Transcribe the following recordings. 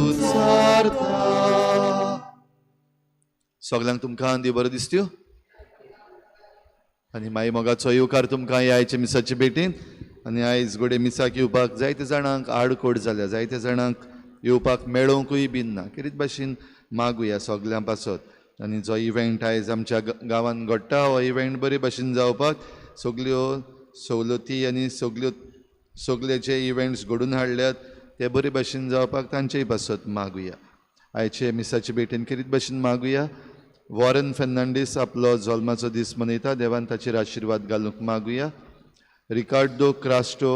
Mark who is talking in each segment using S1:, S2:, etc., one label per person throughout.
S1: उचारता. सगळ्यांक तुमकां देव बरो दिसत्यो. आनी मागीर मोगाचो येवकार तुमकां आयचे मिसाचे भेटेन. आनी आयज घोडे मिसाक येवपाक जायते जाणांक आडकोड जाल्या, जायते जाणांक येवपाक मेळोंकूय बीन ना. कितें भाशेन मागुया सगळ्यां पासत. आनी जो इव्हेंट आयज आमच्या गांवांत घडटा हो इव्हेंट बरे भाशेन जावपाक सगल्यो सवलती आनी सगळे जे इव्हेंट्स घडोवन हाडल्यात ते बरे भाशेन जावपाक तांचेय पासत मागुया. आयचे मिसाचे भेटेन कितें भाशेन मागुया. वॉरन फेर्नांडीस आपलो जल्माचो दीस मनयता. देवान ताचेर आशिर्वाद घालूंक मागुया. रिकार्डो क्रास्टो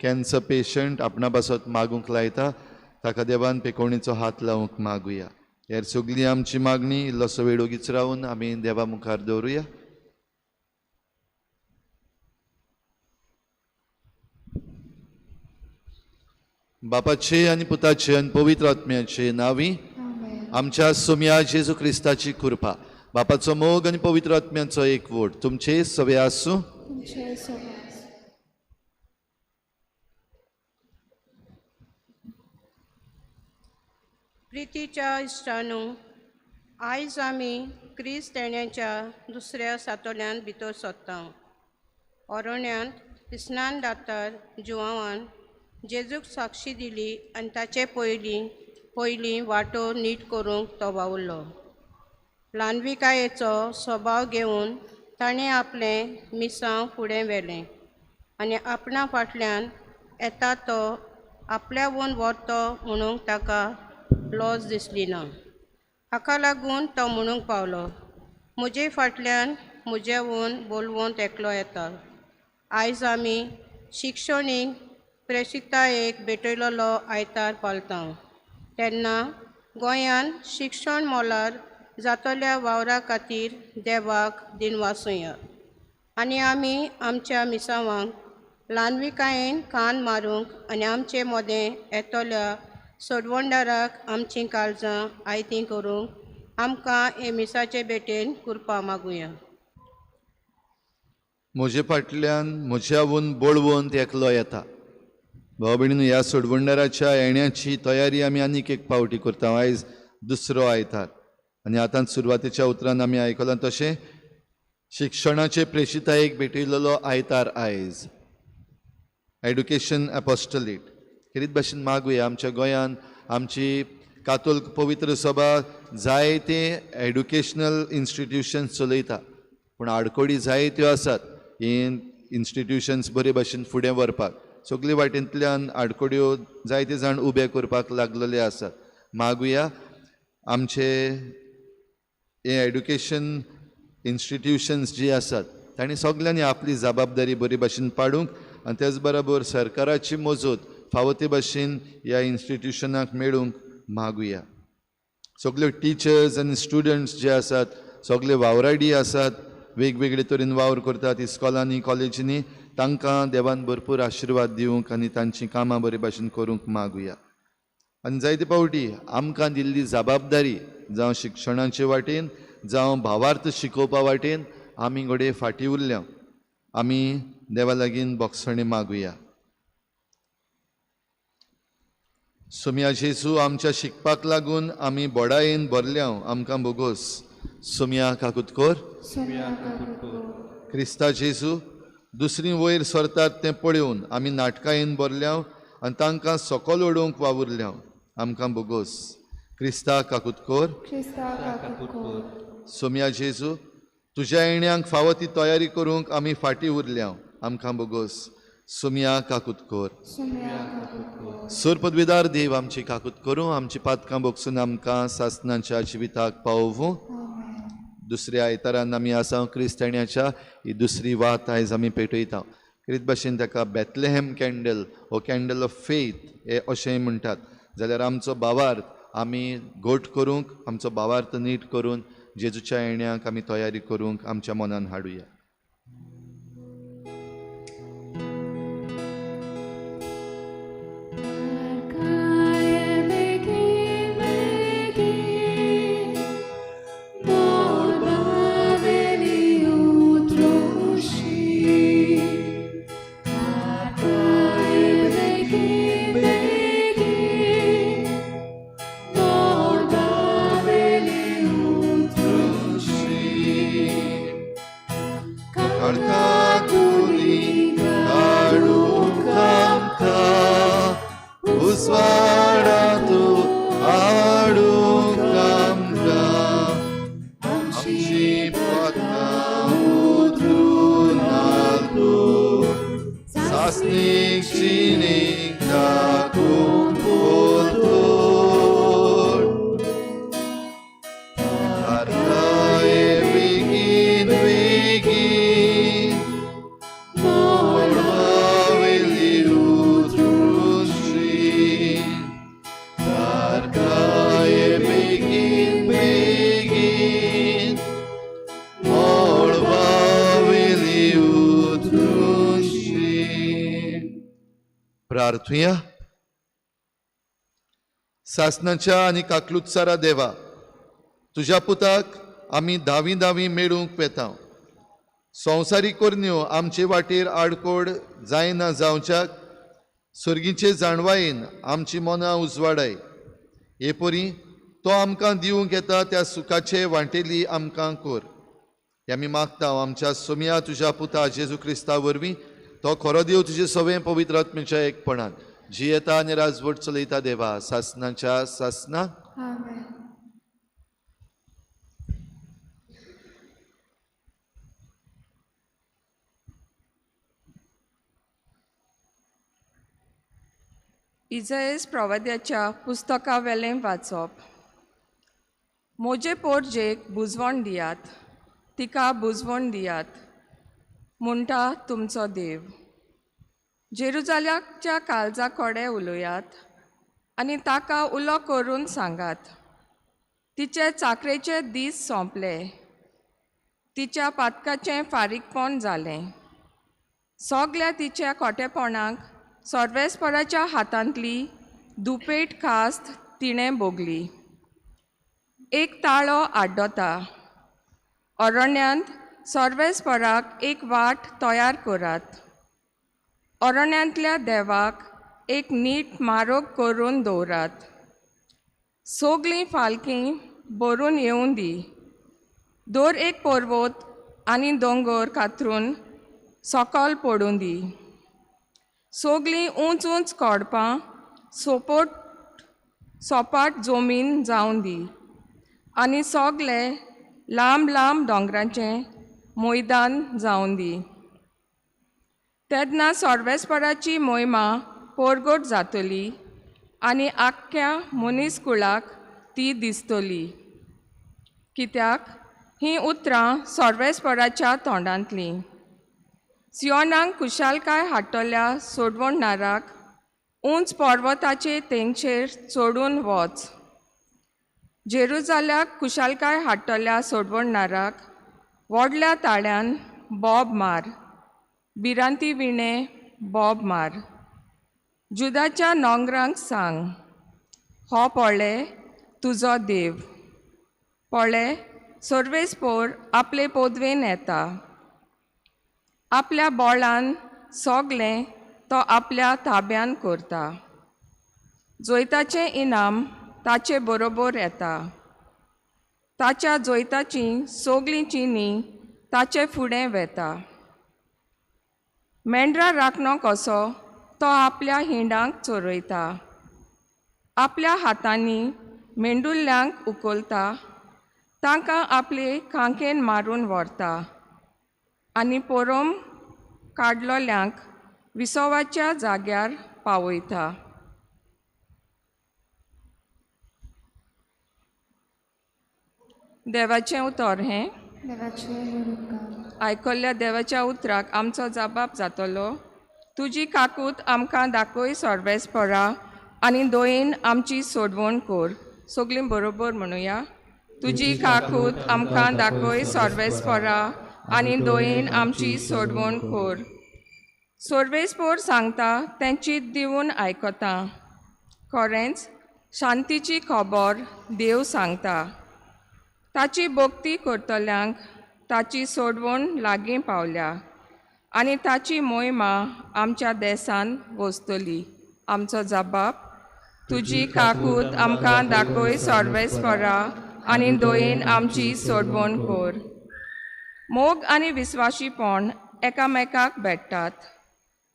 S1: कॅन्सर पेशंट आपणा पासत मागूंक लायता. ताका देवान पेकोवणेचो हात लावूंक मागुया. हेर सगळी आमची मागणी इल्लोसो वेळ ओगीच रावन आमी देवा मुखार दवरुया. बापाचे आनी पुताचे आनी पवित्र आत्म्याचे नांवी. आमच्या सोम्या जेजू क्रिस्ताची कृपा, बापाचो मोग आनी पवित्र आत्म्याचो एकवट तुमचे सवे आसूं.
S2: प्रितीच्या इश्टानू, आयज आमी क्रिस्त येण्याच्या दुसऱ्या सातोल्यान भितर सोदता. ओरोण्यांत स्नान दातार जुवावान जेजूक साक्षी दिली आनी ताचे पयलीं वाटो नीट करूंक तो वावुरलो. ल्हानविकायेचो स्वभाव घेवन ताणें आपलें मिसांव फुडें व्हेलें आनी आपणा फाटल्यान येता तो आपल्यावून व्हरतो म्हणून ताका लॉज दिसली ना. हाका लागून तो म्हणूंक पावलो, म्हजे फाटल्यान म्हज्यावून बोलवंत एकलो येता. आयज आमी शिक्षणीक प्रेशितायेक भेटयलोलो आयतार पालता. तेन्ना गोंयांत शिक्षण मोलार जातल्या वावरा खातीर देवाक दिनवासुया. आनी आमी आमच्या मिसावांक ल्हानविकायेन कान मारूंक आनी आमचे मोदें येतल्या सोडवंडाराक आमचीं काळजां आयतीं करूंक आमकां हे मिसाचे भेटेन कृपा मागुया.
S1: म्हजे फाटल्यान म्हज्यावून बोळवंत एकलो येता. भाव भयणीनो, ह्या सोडवंडाराच्या येण्याची तयारी आमी आनीक एक फावटी करता. आयज दुसरो आयतार आनी आतां सुरवातेच्या उतरान आमी आयकलां तशें शिक्षणाचे प्रेशितायेक भेटयलेलो आयतार आयज एड्युकेशन एपोस्टोलेट. कितें भाशेन मागुया. आमच्या गोंयांत आमची कातोलीक पवित्र सभा जायते एड्युकेशनल इन्स्टिट्यूशन्स चलयता, पूण आडकोडी जायत्यो आसात ही इन्स्टिट्यूशन्स बरे भाशेन फुडें व्हरपाक. सगळे वाटेंतल्यान आडकोड्यो जायते जाण उबे करपाक लागलेले आसात. मागुया आमचे हे एड्युकेशन इन्स्टिट्यूशन्स जी आसात तांणी सगळ्यांनी आपली जबाबदारी बरी भाशेन पाडूंक आनी तेच बरोबर सरकाराची मजत फावो ते भाशेन ह्या इन्स्टिट्यूशनाक मेळूंक मागुया. सगळ्यो टिचर्स आनी स्टुडंट्स जे आसात सगळे वावराडी आसात, वेगवेगळे तरेन वावर करतात इस्कॉलांनी कॉलेजींनी. तांकां देवान भरपूर आशिर्वाद दिवंक आनी तांची कामां बरे भाशेन करूंक मागुया. आनी जायते फावटी आमकां दिल्ली जबाबदारी जावं शिक्षणाचे वाटेन जावं भावार्थ शिकोवपा वाटेन आमी घोडे फाटीं उरल्या. आमी देवा लागीं बोगसणे मागुया. सोम्या जेजू, आमच्या शिकपाक लागून आमी बोडायेन भरल्या आमकां बोगोस. सोम्या काकुतकोर. क्रिस्ता जेजू, दुसरी वयर सरतात तें पळोवन आमी नाटकायेन भरल्या आनी तांकां सकयल ओडोवंक वावुरल्या आमकां बोगोस. क्रिस्ता काकुतकोर. सोम्या जेजू, तुज्या येण्याक फावो ती तयारी करूंक आमी फाटीं उरल्या आमकां बोगोस. सोम्या काकुतकोर. सुरपदवीदार देव आमची काकुतकोरूं, आमची पातकां बोगसून आमकां सासणाच्या जिविताक पावोवूं. दुसऱ्या आयतारान आमी आसा क्रिस्ताण्याच्या ही दुसरी वात आयज आमी पेटयता. कितें भाशेन ताका बेथलेहेम कॅन्डल हो कॅन्डल ऑफ फेथ हे अशेंय म्हणटात. जाल्यार आमचो भावार्थ आमी घोट करूंक, आमचो भावार्थ नीट करून जेजूच्या येण्याक आमी तयारी करूंक आमच्या मनान हाडुया. अडकातुनी काडूंक आमकां उजवाडांतू हाडूंक आमकां आमची पथकां उतरून हाडू सासणीक जिणेक दाखोवंक पोतोर आर्काये बेगीन बेगीन मोडवावेली उतरूची आर्काये बेगीन बेगीन मोडवावेली उतरूची. प्रार्थुया. सासणाच्या आनी काकलुत्सारा देवा, तुज्या पुताक आमी दावी दावी मेळूंक पेतांव. संवसारीक कोरन्यो आमचे वाटेर आडकोड जायना जावच्याक सर्गीचे जाणवायेन आमची मनां उजवाडाय. हे परी तो आमकां दिवंक येता त्या सुखाचे वांटेली आमकां कोर. हे आमी मागता आमच्या सोम्या तुज्या पुता जेजू क्रिस्ता वरवीं. तो खरो देव तुजे सवें पवित्र आत्म्याच्या एकपणान जी येता आनी राजवट चलयता देवा सासणाच्या सासणाक.
S3: आमेन.
S4: इजायस प्रवाद्याच्या पुस्तका वेलें वाचप. मोजे पोरजेक बुजवण दियात, तिका बुजवण दियात म्हणटा तुमचो देव. जेरुजाल्याच्या काळजा कोडे उलोयात आनी ताका उलो करून सांगात. तिचे चाकरेचे दीस सोंपले, तिच्या पातकाचें फारीकपण जालें. सगल्या तिच्या खोटेपणाक सर्वेस्पराच्या हातांतली दुपेट कास्त तिणें भोगली. एक ताळो आड्डोता. अरण्यांत सर्वेस्पराक एक वाट तयार करात. अरण्यांतल्या देवाक एक नीट मारोग करून दवरात. सगलीं फालकीं भरून येवं दी. दोर एक पर्वत आनी दोंगर कातरून सकल पडूं दी. सगलीं उंच उंच कोडपां सोपाट जमीन जावन दी आनी सगले लांब लांब दोंगराचें मैदान जावन दी. तेन्ना सर्वेस्पराची मोहिमा परगट जातली आनी आख्ख्या मनीसकुळाक ती दिसतली. कित्याक हीं उतरां सर्वेस्पराच्या तोंडांतलीं. सियोनाक कुशालकाय हाडटल्या सोडवणाराक उंच पर्वताचे तेंगचेर चडून वच. जेरुजाल्याक कुशालकाय हाडटल्या सोडवणाराक व्हडल्या ताळ्यान बोब मार. भिरांती विणे बोब मार. जुदाच्या नोंगरांक सांग, हो पळय तुजो देव. पळय सर्वेस्पोर आपले पोदवेन येता. आपल्या बोळान सगलें तो आपल्या ताब्यान करता. जोयताचें इनाम ताचे बरोबर येता. ताच्या जोयताचीं सगलीं चिनी ताचे फुडें वेता. मेंढरा राखणो कसो तो आपल्या हिंडांक चोरयता. आपल्या हातांनी मेंढुल्ल्यांक उखलता. तांकां आपले खांकेन मारून व्हरता आनी पोरम काडलोल्यांक विसवाच्या जाग्यार पावयता. देवाचें उतर हें. आयकल्ल्या देवाच्या उतराक आमचो जबाब जातलो. तुजी काकूट आमकां दाखय सर्वेस्परा आनी दोयेन आमची सोडवण कोर. सगलीं बरोबर म्हणुया. तुजी काकूट आमकां दाखय सर्वेस्परा आनी दोयेन आमची सोडवण कोर. सर्वेस्पोर सांगता तें चीत दिवन आयकता. खरेंच शांतीची खबर देव सांगता. ताची भक्ती करतल्यांक ताची सोडवण लागीं पावल्या आनी ताची मोहिमा आमच्या देशांत वचतली. आमचो जबाब. तुजी काकूट आमकां दाखय सर्वेस्परा आनी दोयेन आमची सोडवण कोर. मोग आनी विस्वाशीपण एकामेकाक भेटतात.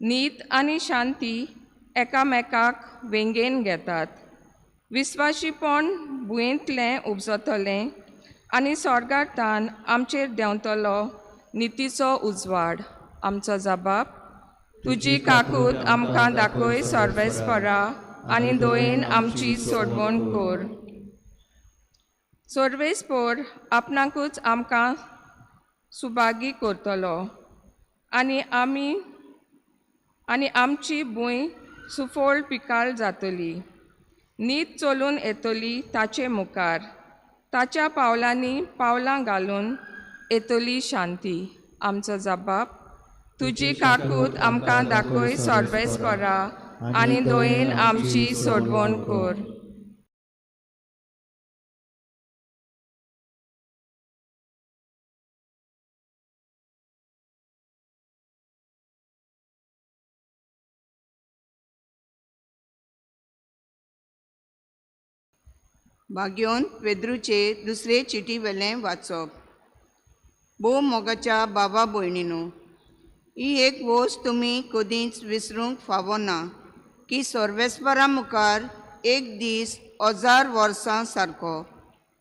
S4: नीत आनी शांती एकामेकाक वेंगेन घेतात. विस्वाशीपण भुंयेंतलें उपजतलें आनी स्वर्गांतान आमचेर देंवतलो नितीचो उजवाड. आमचो जबाब, तुजी काकूट आमकां दाखय सर्वेस्परा आनी दोयेन आमची सोडवण कर. सर्वेस्पर आपणाकूच आमकां सुभागी करतलो आनी आमची भूंय सुफोळ पिकाळ जातली. नीत चलून येतली ताचे मुखार. ताच्या पावलांनी पावलां घालून येतली शांती. आमचो जबाब, तुजी काकूट आमकां दाखय सर्वेस्परा आनी दोयेन आमची सोडवण कर.
S3: भाग्योन पेद्रूचे दुसरे चिटी वेलें वाचप. भोव मोगाच्या बाबा भयणीनो, ही एक वस्त तुमी कधीच विसरूंक फावो ना की सर्वेस्परा मुखार एक दीस 1000 वर्सां सारको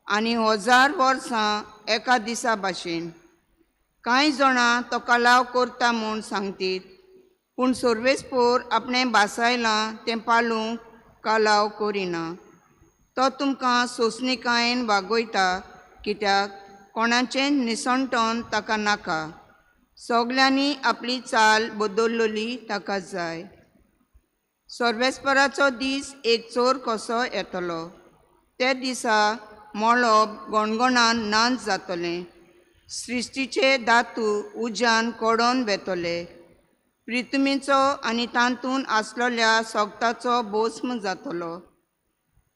S3: आनी 1000 वर्सां एका दिसा भाशेन. कांय जाणां तो कलाव करता म्हूण सांगतीत, पूण सर्वेस्पर आपणें बासायलां तें पाळूंक कलाव करिना. तो तुमकां सोंसणिकायेन वागयता, कित्याक कोणाचें निसणटोन ताका नाका. सगल्यांनी आपली चाल बदल्लोली ताका जाय. सर्वेस्पराचो दीस एक चोर कसो येतलो. ते दिसा मळब गणगणान नाच जातलें. सृश्टीचे धातू उज्यान कोडोन वेतले. प्रिथ्वीचो आनी तातूंत आसलेल्या सोगताचो भस्म जातलो.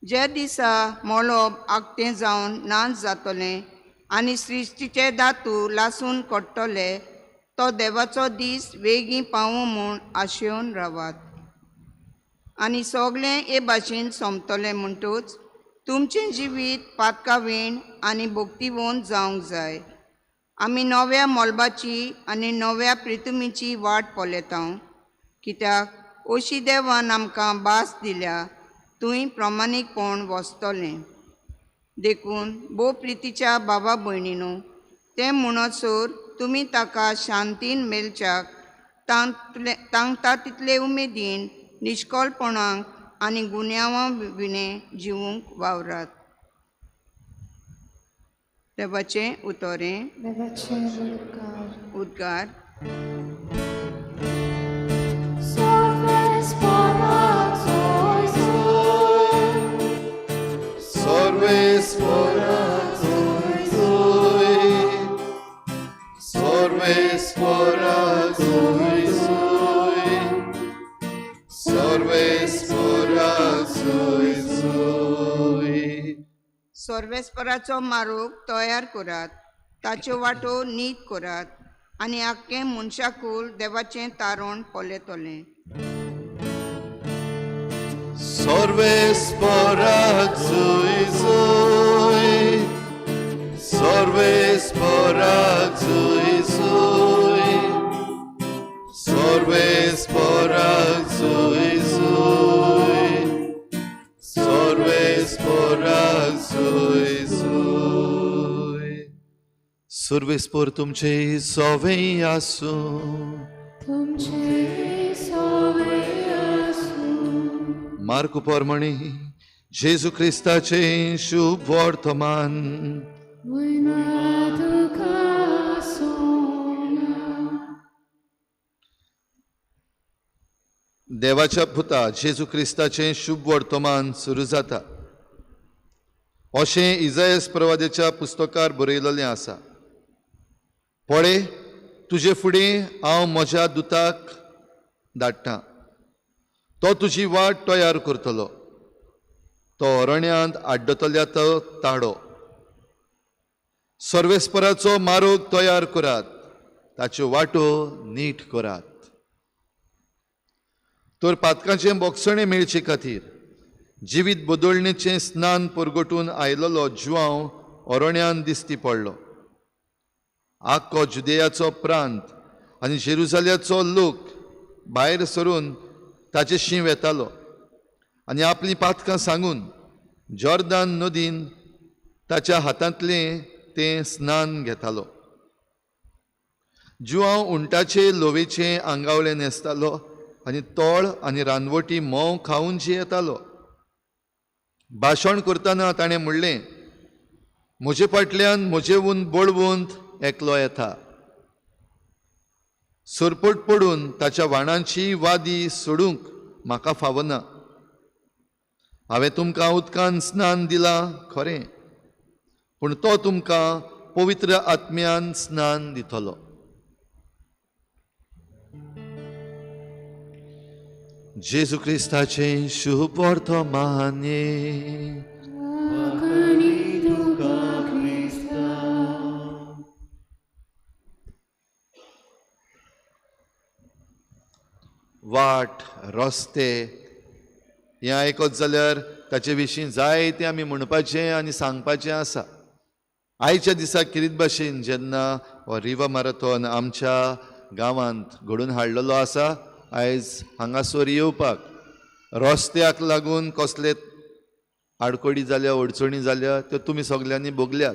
S3: जे दिसा मळब आकतें जावन नाच जातलें आनी सृश्टीचे धातू लासून कोडटले, तो देवाचो दीस बेगीन पावूं म्हूण आशेवन रावात. आनी सगळें हे भाशेन सोंपतलें म्हणटूच तुमचें जिवीत पातकावीण आनी भोक्तीवंत जावंक जाय. आमी नव्या मळबाची आनी नव्या प्रिथ्वीची वाट पळयतांव, कित्याक अशी देवान आमकां भास दिल्या थंय प्रामाणीकपण वचतलें. देखून भोव प्रितीच्या बाबा भयणीनो, तें म्हणसर तुमी ताका शांतीन मेलच्याक तांकां तितले उमेदीन निश्कळपणांक आनी गुन्यांवां विणें जिवूंक वावरात. देवाचें उतोरें. उद्गार. सर्वेस्पराचो मारूक तयार करात. ताच्यो वाटो नीट करात आनी आख्खें मनशाकूल देवाचें तारण पळयतलें.
S1: Sorvespora zui zui, sorvespora zui zui, sorvespora zui zui, sorvespora zui zui. Sorvespor तुमचे सोवें आसूं. मार्क पोरमणी जेजू क्रिस्ताचे शुभ वर्तमान. देवाच्या पुता जेजू क्रिस्ताचे शुभ वर्तमान सुरू जाता. अशें इजायास प्रवाद्याच्या पुस्तकार बरयलेलें आसा. पळय, तुजे फुडें हांव म्हज्या दुताक धाडटां. तो तुजी वाट तयार करतलो. तो अरण्यांत आड्डतल्या तो ताडो. सर्वेस्पराचो मार्ग तयार करात, ताच्यो वाटो नीट करात. तर पातकाचें बोगसणें मेळचे खातीर जिवीत बदलणेचें स्नान परगटून आयलोलो जुवांव अरण्यान दिश्टी पडलो. आख्खो जुदेयाचो प्रांत आनी जेरुसलेमाचो लोक भायर सरून ताचे शीं वेतालो आनी आपलीं पातकां सांगून जॉर्दान नदीन ताच्या हातांतलें तें स्नान घेतालो. जुवांव उंटाचे लोवेचे आंगावळे न्हेसतालो आनी तोळ आनी रानवटी मोव खावन येतालो. भाशण करतना ताणें म्हणलें, म्हजे फाटल्यान म्हजेवून बळवंत एकलो येता. सोरपट पडून ताच्या वाणांची वादी सोडूंक म्हाका फावना. हांवें तुमकां उदकान स्नान दिलां खरें, पूण तो तुमकां पवित्र आत्म्यान स्नान दितलो. जेजू क्रिस्ताचें शुभ वर्तमाने. वाट रस्ते हें आयकत जाल्यार ताचे विशीं जायतें आमी म्हणपाचें आनी सांगपाचें आसा. आयच्या दिसा किरीत भाशेन जेन्ना हो रिवा मॅरेथॉन आमच्या गांवांत घडोवन हाडलेलो आसा, आयज हांगासर येवपाक रस्त्याक लागून कसले आडकोडी जाल्या, अडचणी जाल्या, त्यो तुमी सगल्यांनी भोगल्यात.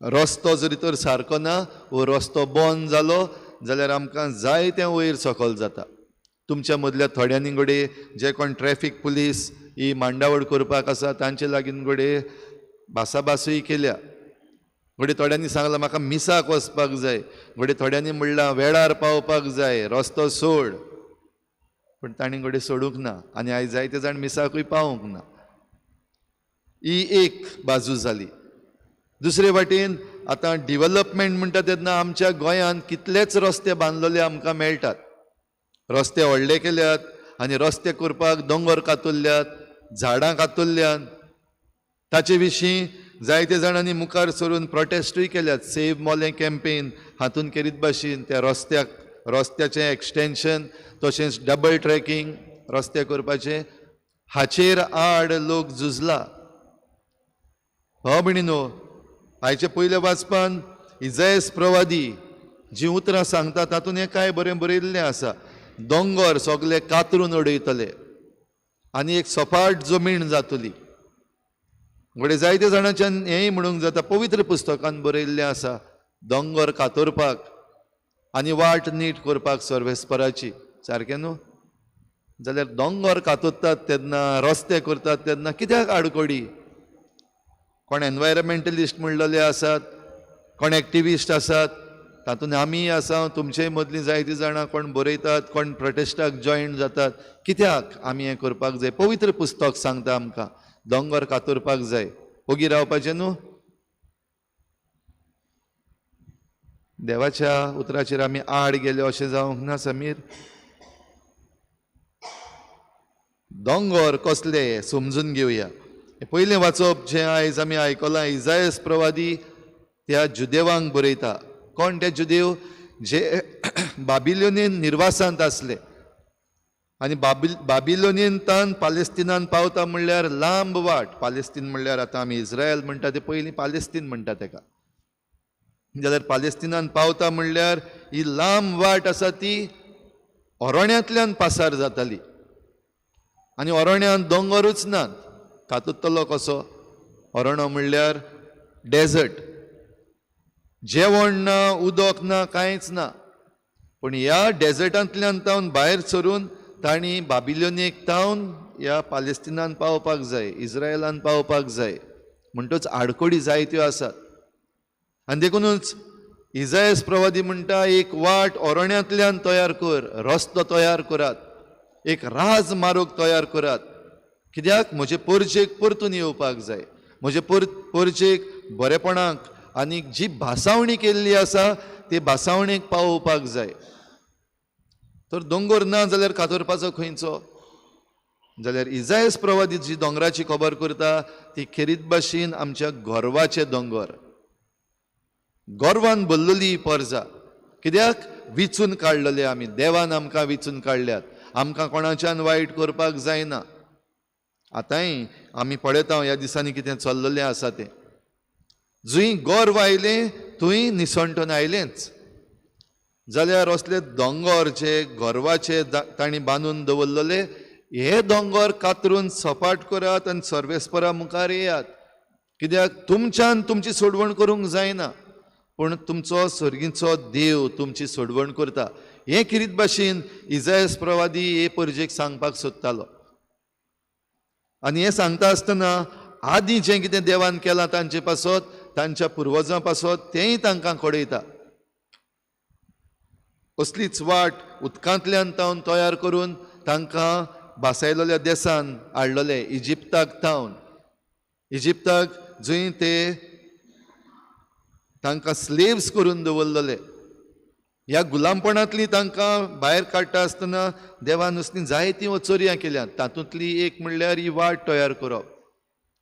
S1: रस्तो जरी तर सारको ना वो रस्तो बंद जालो जाल्यार आमकां जायतें वयर सकयल जाता. तुमच्या मदल्या थोड्यांनी घोडे जे कोण ट्रॅफीक पुलीस ही मांडावळ करपाक आसा तांचे लागीं घोडे भासाभासूय केल्या. घोडे थोड्यांनी सांगलां म्हाका मिसाक वचपाक जाय, घोडे थोड्यांनी म्हणलां वेळार पावपाक जाय, रस्तो सोड. पूण तांणी घोडे सोडूंक ना आनी आयज जायते जाण मिसाकूय पावूंक ना. ही एक बाजू जाली. दुसरे वाटेन आतां डिव्हलपमेंट म्हणटा तेन्ना आमच्या गोंयांत कितलेच रस्ते बांदलेले आमकां मेळटात. रस्ते व्हडले केल्यात आनी रस्ते करपाक दोंगर कातरल्यात, झाडां कातरल्यात. ताचे विशीं जायते जाणांनी मुखार सरून प्रोटेस्टूय केल्यात. सेव मोलें कॅम्पेन हातूंत करीत भाशेन त्या रस्त्याचें एक्सटेन्शन तशेंच डबल ट्रॅकिंग रस्ते करपाचें हाचेर आड लोक झुजला. हो भयणीनो, आयचे पयले वाचपान इजायस प्रवादी जी उतरां सांगता तातूंत हें काय बरें बरयल्लें आसा. दोंगर सगळे कातरून उडयतले आनी एक सपाट जमीन जातली. घोडे जायते जाणांच्यान हेंय म्हणूंक जाता, पवित्र पुस्तकान बरयल्लें आसा, दोंगर कातरपाक आनी वाट नीट करपाक सर्वेस्पराची. सारकें न्हू? जाल्यार दोंगर कातरतात तेन्ना, रस्ते करतात तेन्ना कित्याक आडकोडी? कोण एनवायरमेंटलिस्ट म्हणलेले आसात, कोण एक्टिविस्ट आसात, तातूंत आमी आसा, तुमचे मदलीं जायतीं जाणां कोण बरयतात, कोण प्रोटेस्टाक जॉयन जातात. कित्याक आमी हें करपाक जाय? पवित्र पुस्तक सांगता आमकां दोंगर कातरपाक जाय. ओगी रावपाचें न्हू? देवाच्या उतराचेर आमी आड गेले अशें जावंक ना. समीर, दोंगर कसले समजून घेवया. पयलें वाचप जें आयज आमी आयकलां, इजायस प्रवादी त्या जुदेवांक बरयता. कोण ते जुदेव? जे बाबिलोनीन निर्वासांत आसले आनी बाबिलोनींतान पालेस्तिनान पावता म्हणल्यार लांब वाट. पालेस्तीन म्हणल्यार आतां आमी इस्रायल म्हणटा ते पयलीं पालेस्तीन म्हणटा तेका. जाल्यार पालेस्तिनान पावता म्हणल्यार ही लांब वाट आसा ती अरोण्यांतल्यान पासार जाताली आनी अरोण्यांत दोंगरूच नात. तातूंतलो कसो? अरोणो म्हणल्यार डेजर्ट. जेवण ना, उदक ना, कांयच ना. पूण ह्या डेजर्टांतल्यान तावन भायर सरून तांणी बाबिलोनीक तावन ह्या पालेस्तिनान पावपाक जाय, इस्रायलान पावपाक जाय. म्हणटच आडकोडी जायत्यो आसात. आनी देखूनच इजायस प्रवादी म्हणटा, एक वाट अरोण्यांतल्यान तयार कर, रस्तो तयार करात, एक राज मार्ग तयार करात. कित्याक? म्हजे परचेक परतून येवपाक जाय. म्हजे परचेक बरेपणाक आनी जी भासावणी केल्ली आसा ते भासावणेक पावोवपाक जाय. तर दोंगर ना जाल्यार कातरपाचो खंयचो? जाल्यार इजायस प्रवादी जी दोंगराची खबर करता ती खेरीत भाशेन आमच्या गोरवाचे दोंगर. गोरवान भरलेली परजा. कित्याक? विचून काडलेले आमी. देवान आमकां विचून काडल्यात. आमकां कोणाच्यान वायट करपाक जायना. आतांय आमी पळयता ह्या दिसांनी कितें चल्लेलें आसा तें. जंय गोरव आयलें तुय निसंटून आयलेंच जाल्यार असले दोंगर जे गोरवाचे तांणी बांदून दवरलेले हे दोंगर कातरून सपाट करात आनी सर्वेस्परा मुखार येयात. कित्याक तुमच्यान तुमची सोडवण करूंक जायना, पूण तुमचो सर्गीचो देव तुमची सोडवण करता. हे किरीत भाशेन इजायास प्रवादी हे परजेक सांगपाक सोदतालो. आनी हें सांगता आसतना आदीं जें कितें देवान केलां तांचे पासत, तांच्या पुर्वजां पासत तेंय तांकां कळयता. असलीच वाट उदकांतल्यान तावन तयार करून तांकां भासायलेल्या देसान हाडलेले इजिप्ताक तावन. इजिप्ताक जंय ते तांकां स्लेव्स करून दवरलेले. ह्या गुलामपणांतली तांकां भायर काडटा आसतना देवान असलीं जायतीं चोरयां केल्यात. तातूंतली एक म्हणल्यार ही वाट तयार करप.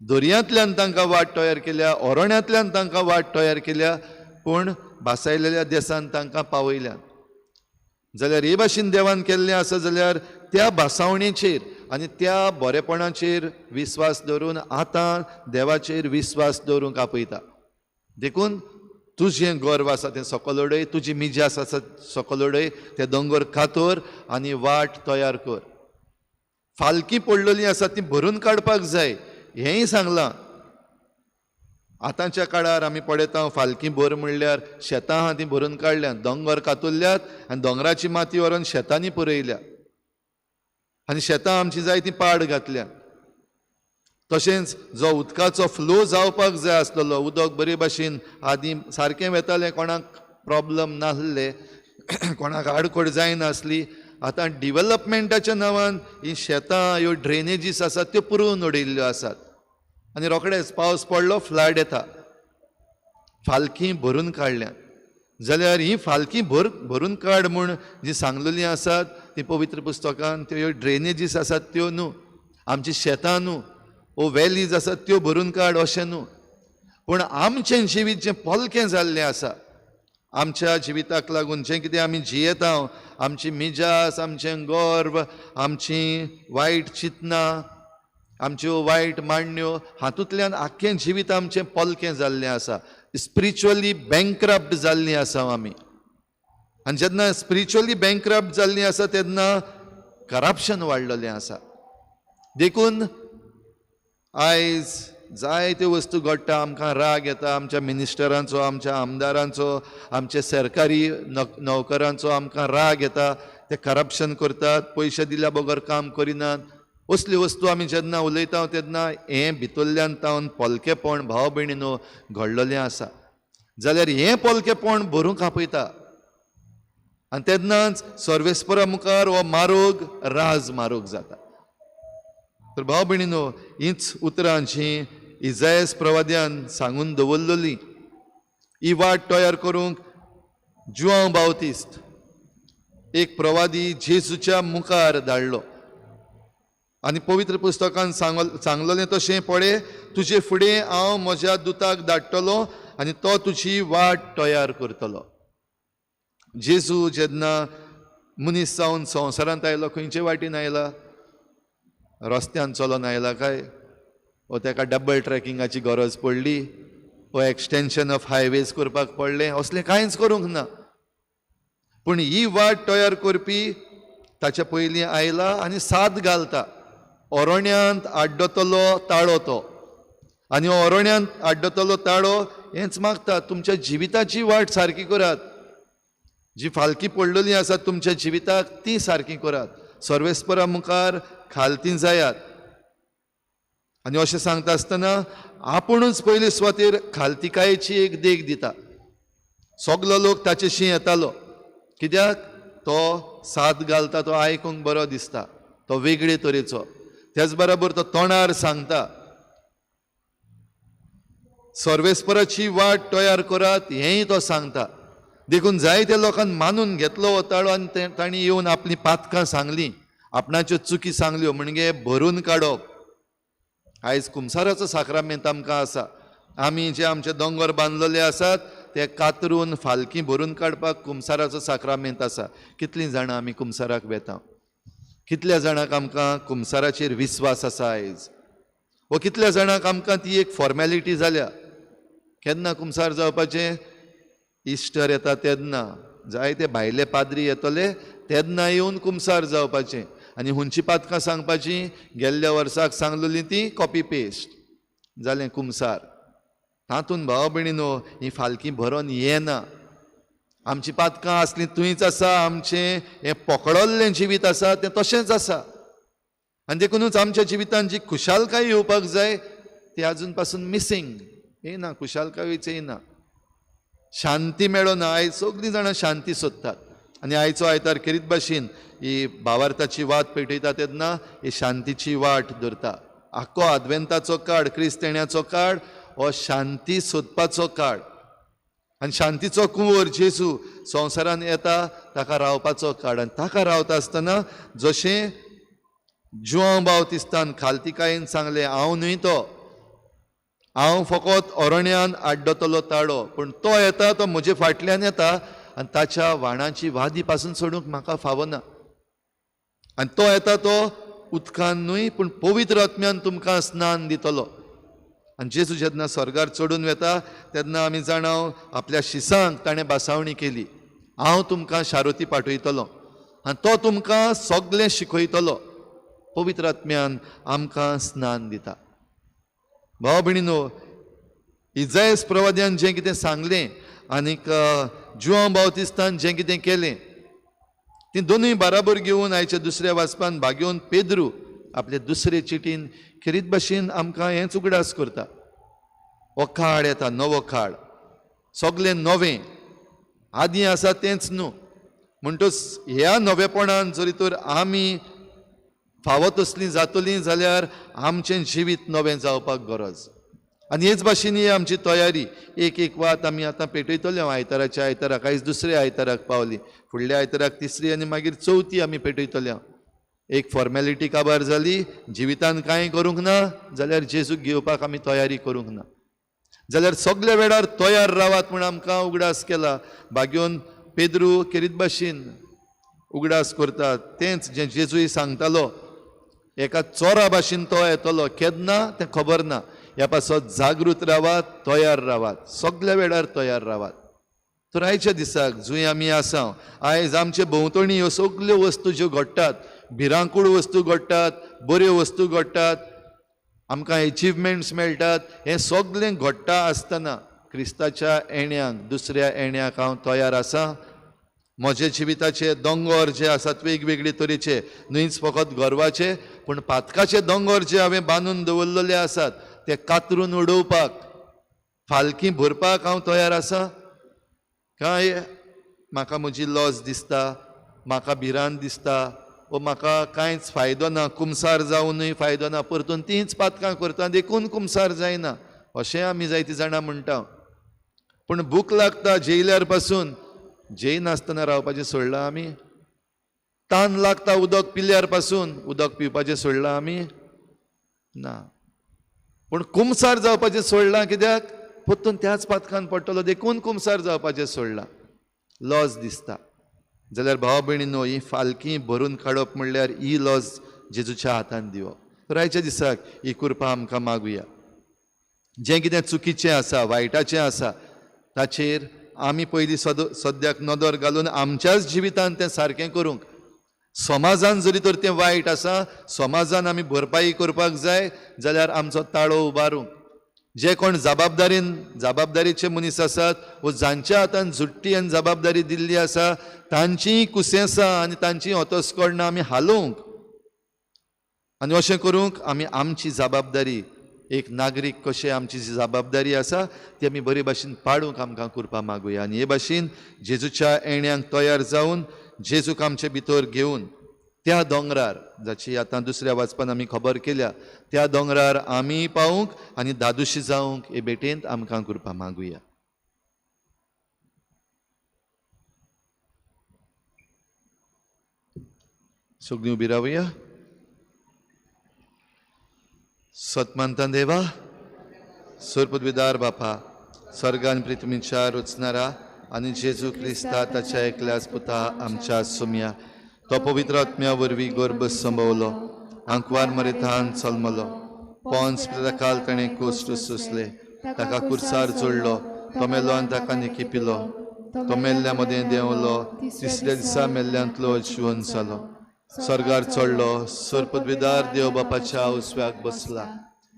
S1: दर्यांतल्यान तांकां वाट तयार केल्या, ओरोण्यांतल्यान तांकां वाट तयार केल्या, पूण भासायलेल्या देसान तांकां पावयल्या. जाल्यार हे भाशेन देवान केल्लें आसा जाल्यार त्या भासावणेचेर आनी त्या बरेपणाचेर विस्वास दवरून आतां देवाचेर विस्वास दवरूंक आपयता. देखून तुजें गर्व आसा तें सकयल उडय, तुजी मिजास आसा सकयल उडय, ते दोंगर कातर आनी वाट तयार कर. फालकी पडलेली आसा ती भरून काडपाक जाय हेंय सांगलां. आतांच्या काळार आमी पळयता फालकी भर म्हणल्यार शेतां आहा तीं भरून काडल्यात, दोंगर कातुरल्यात आनी दोंगराची माती व्हरून शेतांनी पुरयल्या आनी शेतां आमची जाय ती पाड घातल्या. तशेंच जो उदकाचो फ्लो जावपाक जाय आसलेलो, उदक बरे भाशेन आदीं सारकें वतालें, कोणाक प्रॉब्लम नासले, कोणाक आडखड जायनासली. आतां डिवेलपमेंटाच्या नांवान ही शेतां ह्यो ड्रेनेजीस आसात त्यो पुरोवन उडयल्ल्यो आसात आनी रोखडेच पावस पडलो फ्लड येता. फालकी भरून काडल्या जाल्यार ही फालकी भरून काड म्हूण जी सांगलेली आसात ती पवित्र पुस्तकान, त्यो ह्यो ड्रेनेजीस आसात त्यो न्हू, आमची शेतां न्हू, वो वॅलीज आसात त्यो भरून काड अशें न्हू, पूण आमचें जिवीत जें पलकें जाल्लें आसा, आमच्या जिविताक लागून जें कितें आमी जियेता, आमची मिजास, आमचें गर्व, आमची वायट चिंतनां, आमच्यो वायट मांडण्यो, हातूंतल्यान आख्खें जिवीत आमचें पलकें जाल्लें आसा. स्पिरिच्युअली बँकरप्ट जाल्लीं आसा आमी. आनी जेन्ना स्पिरिच्युअली बँकरप्ट जाल्लीं आसा तेन्ना करप्शन वाडलेलें आसा. देखून आयज जायत्यो वस्तू घडटा, आमकां राग येता आमच्या मिनिस्टरांचो, आमच्या आमदारांचो, आमच्या सरकारी नोकरांचो आमकां राग येता. ते करप्शन करतात, पयशे दिल्या बगर काम करिनात. असली वस्तू आमी जेन्ना उलयता तेन्ना हें भितरल्यान तावन पलकेपण भाव भयणीनो घडलेलें आसा. जाल्यार हें पलकेपण भरूंक आपयता आनी तेन्नाच सर्वेस्परा मुखार हो मारोग राज मारोग जाता. तर भाव भयणीनो, हीच उतरां जीं इजायास प्रवाद्यान सांगून दवरलेलीं, ही वाट तयार करूंक जुआंव बावतिस्त एक प्रवादी जेजूच्या मुखार धाडलो आनी पवित्र पुस्तकान सांगलेलें तशें पळय, तुजे फुडें हांव म्हज्या दुताक धाडटलो आनी तो तुजी वाट तयार करतलो. जेजू जेन्ना मनीस जावन संवसारांत आयलो, खंयचे वाटेन आयला? रस्त्यान चलोन आयला काय? वो तेका डबल ट्रॅकिंगाची गरज पडली? वो एक्सटेंशन ऑफ हायवेज करपाक पडलें? असलें कांयच करूंक ना. पूण ही वाट तयार करपी ताचे पयलीं आयला आनी साद घालता. ओरोण्यांत आड्डतलो ताळो तो, आनी ओरोण्यांत आड्डतलो ताळो हेंच मागता, तुमच्या जिविताची वाट सारकी करात. जी फालकी पडलेली आसात तुमच्या जिविताक ती सारकी करात. सर्वेस्परा मुखार खालती जायात. आनी अशें सांगता आसतना आपुणूच पयली सुवातेर खालतिकायेची एक देख दिता. सगलो लोक ताचेशी येतालो, कित्याक तो साद घालता, तो आयकूंक बरो दिसता, तो वेगळे तरेचो. त्याच बरोबर तो तोंडार सांगता, सर्वेस्पराची वाट तयार करात, हेंय तो सांगता. देखून जायत्या लोकांनी मानून घेतलो वताळो आनी तांणी येवन आपली पातकां सांगलीं, आपणाच्यो चुकी सांगल्यो, म्हणजे भरून काडप. आयज कुमसाराचो साक्रामेंत आमकां आसा. आमी जे आमचे दोंगर बांदलेले आसात ते कातरून फालकी भरून काडपाक कुमसाराचो साक्रामेंत आसा. कितलीं जाणां आमी कुमसाराक वेता? कितल्या जाणांक आमकां कुमसाराचेर विस्वास आसा आयज? वो कितल्या जाणांक आमकां ती एक फॉर्मेलिटी जाल्या? केन्ना कुमसार जावपाचें? इस्टर येता तेन्ना जायते भायले पाद्री येतले तेन्ना येवन कुमसार जावपाचें आनी हुंची पातकां सांगपाची गेल्ल्या वर्साक सांगलोली ती कॉपी पेस्ट जालें कुमसार. तातूंत भाव भयणीनो ही फालकी भरोन येना. आमची पातकां आसली थंयच आसा, आमचें हें पकडोल्लें जिवीत आसा तें तशेंच आसा. आनी देखूनच आमच्या जिवितांत जी खुशालकाय येवपाक जाय ती आजून पासून मिसींग येना, खुशालकायूच येना. शांती मेळना. आयज सगळीं जाणां शांती सोदतात आनी आयचो आयतार खेरीत भाशेन ही भावार्थाची वाट पेटयता तेन्ना ही शांतीची वाट धरता. आख्खो आद्वेंताचो काळ, क्रिस्तेण्याचो काळ हो शांती सोदपाचो काळ आनी शांतीचो कुंवर जेजू संवसारान येता ताका रावपाचो काळ. आनी ताका रावता आसतना जशें जुआंव बावतिस्तान खालतिकायेन सांगलें, हांव न्हय तो, हांव फकत अरण्यान आड्डतलो ताळो, पूण तो येता, तो म्हजे फाटल्यान येता आनी ताच्या वाणाची वादी पासून सोडूंक म्हाका फावना. आनी तो येता तो उदकान न्हय पूण पवित्र आत्म्यान तुमकां स्नान दितलो. आनी जेजू जेन्ना स्वर्गार चडून वता तेन्ना आमी जाणाव आपल्या शिसांक ताणें बासावणी केली, हांव तुमकां शारोती पाठयतलो आनी तो तुमकां सगळें शिकयतलो. पवित्र आत्म्यान आमकां स्नान दिता. भाव भयणीनो, इजायस प्रवाद्यान जें कितें सांगलें आनीक जुआंव बावतिस्तान जें कितें केलें ती दोनूय बराबर घेवन आयच्या दुसऱ्या वाचपान भाग्योन पेद्रू आपले दुसरे चिटीन खेरीत भाशेन आमकां हेंच उगडास करता. हो काळ येता, नवो काळ, सगळें नवें, आदीं आसा तेंच न्हू. म्हणटच ह्या नवेपणान जरी तर आमी फावो तसलीं जातलीं जाल्यार आमचें जिवीत नवें जावपाक गरज. आनी हेच भाशेन ही आमची तयारी. एक एक वात आमी आतां पेटयतल्यो. आयताराच्या आयताराक आयज दुसऱ्या आयताराक पावली, फुडल्या आयताराक तिसरी आनी मागीर चवथी आमी पेटयतल्यो. एक फॉर्मेलिटी काबार जाली, जिवितान कांय करूंक ना जाल्यार जेजूक घेवपाक आमी तयारी करूंक ना. जाल्यार सगळ्या वेळार तयार रावात म्हूण आमकां उगडास केला. भाग्योन पेद्रू खेरीत भाशेन उगडास करता तेंच जें जेजूय सांगतालो. एका चोरा भाशेन तो येतलो, केन्ना तें खबर ना. ह्या पासत जागृत रावात, तयार रावात, सगळ्या वेळार तयार रावात. तर आयच्या दिसाक जूय आमी आसा, आयज आमचे भोंवतणी ह्यो सगल्यो वस्तू ज्यो घडटात, भिरांकूळ वस्तू घडटात, बऱ्यो वस्तू घडटात, आमकां एचिवमेंट्स मेळटात, हें सगळें घडटा आसतना क्रिस्ताच्या येण्याक, दुसऱ्या येण्याक हांव तयार आसां. म्हजे जिविताचे दोंगर जे आसात वेगवेगळे तरेचे, न्हयच फकत गर्वाचे पूण पातकाचे दोंगर जे हांवें बांदून दवरलेले आसात ते कातरून उडोवपाक, फालकी भरपाक हांव तयार आसां. काय म्हाका म्हजी लॉस दिसता, म्हाका भिरांत दिसता, वो म्हाका कांयच फायदो ना, कुमसार जावनूय फायदो ना, परतून तींच पातकां करता देखून कुमसार जायना, अशें आमी जायतीं जाणां म्हणटा. पूण भूक लागता जेयल्यार पासून, जेय नासतना रावपाचें सोडलां आमी. तान लागता उदक पिल्यार पासून, उदक पिवपाचें सोडलां आमी ना. पूण कुमसार जावपाचें सोडलां. कित्याक? परतून त्याच पातकान पडटलो देखून कुमसार जावपाचें सोडलां. लॉस दिसता जाल्यार भाव भयणीनो, ही फालकी भरून काडप म्हणल्यार ही लॉस जेजूच्या हातान दिवप. तर आयच्या दिसाक ही कृपा आमकां मागुया. जें कितें चुकीचें आसा, वायटाचें आसा, ताचेर आमी पयलीं सद्याक नदर घालून आमच्याच जिवितांत तें सारकें करूंक. समाजान जरी तर तें वायट आसा, समाजान आमी भरपाई करपाक जाय जाल्यार आमचो ताळो उबारूंक. जे कोण जबाबदारीचे मनीस आसात, वो जांच्या हातान जुट्टी आनी जबाबदारी दिल्ली आसा, तांचीं कुसेंसां आनी तांचीं हतोसकडणां आमी हालोवंक. आनी अशें करूंक आमी आमची जबाबदारी, एक नागरीक कशें आमची जी जबाबदारी आसा ती आमी बरे भाशेन पाळूंक आमकां कृपा मागुया. आनी हे भाशेन जेजूच्या येण्याक तयार जावन जेजूक आमचे भितर घेवन त्या दोंगरार, जाची आतां दुसऱ्या वाचपान आमी खबर केल्या, त्या दोंगरार आमी पावूंक आनी दादोशी जावंक हे भेटेंत आमकां कृपा मागुया. सगळीं उबी रावया. सतमंता देवा, सर्पद्विदार बापा, स्वर्गान पृथ्वीच्या रचणारा आनी जेजू क्रिस्ता ताच्या एकल्याच पुता आमच्या सुम्या, तो पवित्र आत्म्या वरवीं गर्भ संभवलो, आंकवार मरेतान चलमलो, पोंस पिलाकाल ताणें कोश्ट सोंसले, ताका कुर्सार जोडलो, तो मेलो आनी ताका निखिपिलो, तो मेल्ल्या मदें देंवलो तिसऱ्या दिसा मेल्ल्यांतलो जिवन जालो स्वर्गार चडलो सर्पद्विदार देव बापाच्या उजव्याक बसला